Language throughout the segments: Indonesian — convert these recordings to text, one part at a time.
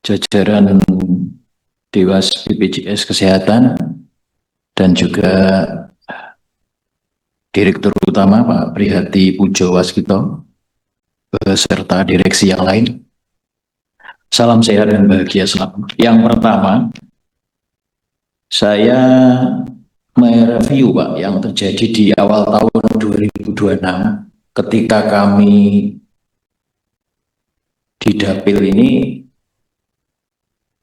jajaran Dewas BPJS Kesehatan dan juga Direktur Utama Pak Prihadi Pujo Waskito beserta direksi yang lain. Salam sehat dan bahagia selalu. Yang pertama, saya mereview Pak yang terjadi di awal tahun 2026 ketika kami di Dapil ini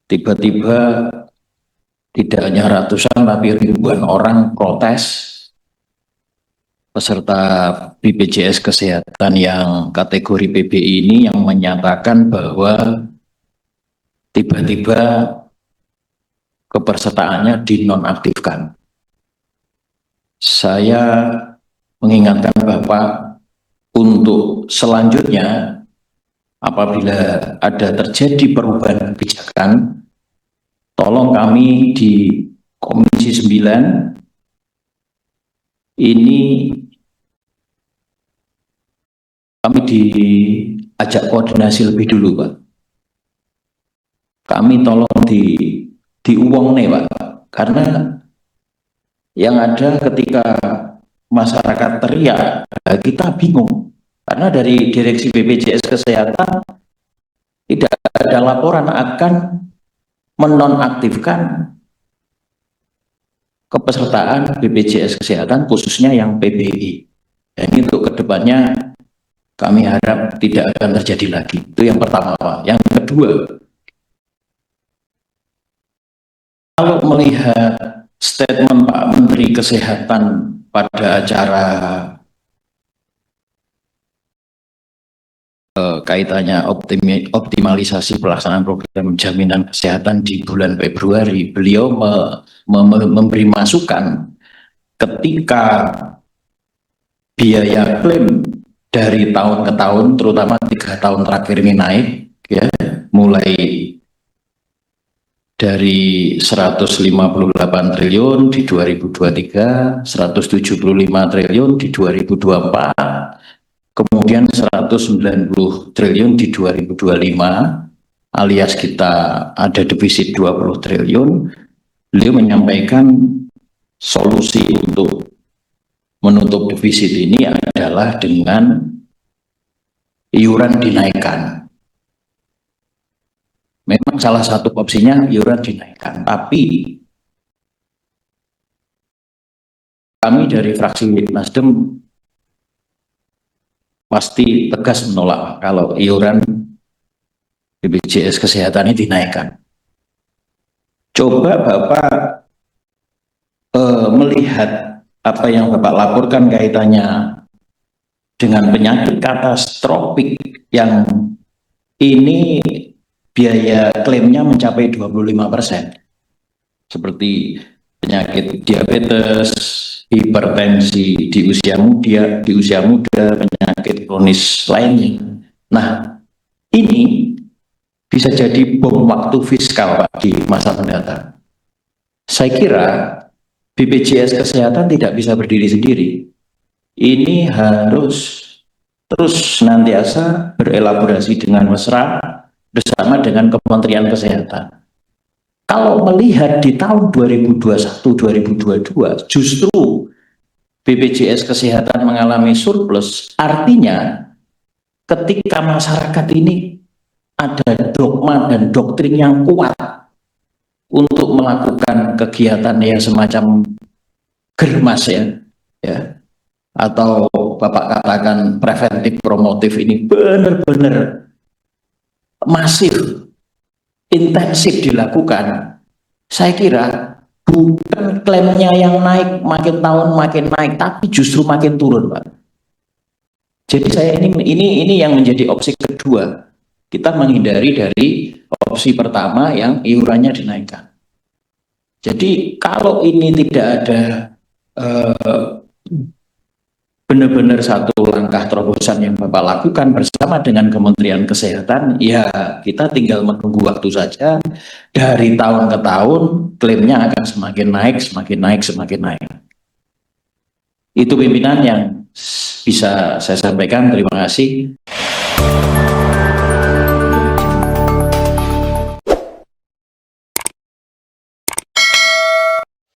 tiba-tiba tidak hanya ratusan tapi ribuan orang protes peserta BPJS Kesehatan yang kategori PBI ini yang menyatakan bahwa tiba-tiba kepesertaannya dinonaktifkan. Saya mengingatkan Bapak untuk selanjutnya apabila ada terjadi perubahan kebijakan, tolong kami di Komisi 9 ini kami diajak koordinasi lebih dulu Pak. Kami tolong diuwong nih Pak, karena yang ada ketika masyarakat teriak, kita bingung. Karena dari Direksi BPJS Kesehatan tidak ada laporan akan menonaktifkan kepesertaan BPJS Kesehatan khususnya yang PBI. Dan untuk kedepannya kami harap tidak akan terjadi lagi. Itu yang pertama Pak. Yang kedua, kalau melihat statement Pak Menteri Kesehatan pada acara kaitannya optimalisasi pelaksanaan program jaminan kesehatan di bulan Februari, beliau memberi masukan ketika biaya klaim dari tahun ke tahun, terutama 3 tahun terakhir ini naik, ya, mulai dari 158 triliun di 2023, 175 triliun di 2024, kemudian 190 triliun di 2025, alias kita ada defisit 20 triliun. Beliau menyampaikan solusi untuk menutup defisit ini adalah dengan iuran dinaikkan. Memang salah satu opsinya iuran dinaikkan, tapi kami dari fraksi Nasdem pasti tegas menolak kalau iuran BPJS Kesehatan ini dinaikkan. Coba Bapak melihat apa yang Bapak laporkan kaitannya dengan penyakit katastropik yang ini biaya klaimnya mencapai 25%, seperti penyakit diabetes, hipertensi di usia muda, penyakit kronis lainnya. Nah, ini bisa jadi bom waktu fiskal Pak di masa mendatang. Saya kira BPJS Kesehatan tidak bisa berdiri sendiri. Ini harus terus senantiasa berelaborasi dengan mesra bersama dengan Kementerian Kesehatan. Kalau melihat di tahun 2021-2022 justru BPJS Kesehatan mengalami surplus, artinya ketika masyarakat ini ada dogma dan doktrin yang kuat untuk melakukan kegiatan yang semacam germas ya, atau Bapak katakan preventif promotif ini benar-benar masif, intensif dilakukan. Saya kira bukan klaimnya yang naik makin tahun makin naik, tapi justru makin turun Pak. Jadi saya ini yang menjadi opsi kedua. Kita menghindari dari opsi pertama yang iurannya dinaikkan. Jadi kalau ini tidak ada benar-benar satu langkah terobosan yang Bapak lakukan bersama dengan Kementerian Kesehatan, ya kita tinggal menunggu waktu saja. Dari tahun ke tahun klaimnya akan semakin naik, semakin naik, semakin naik. Itu pimpinan yang bisa saya sampaikan. Terima kasih.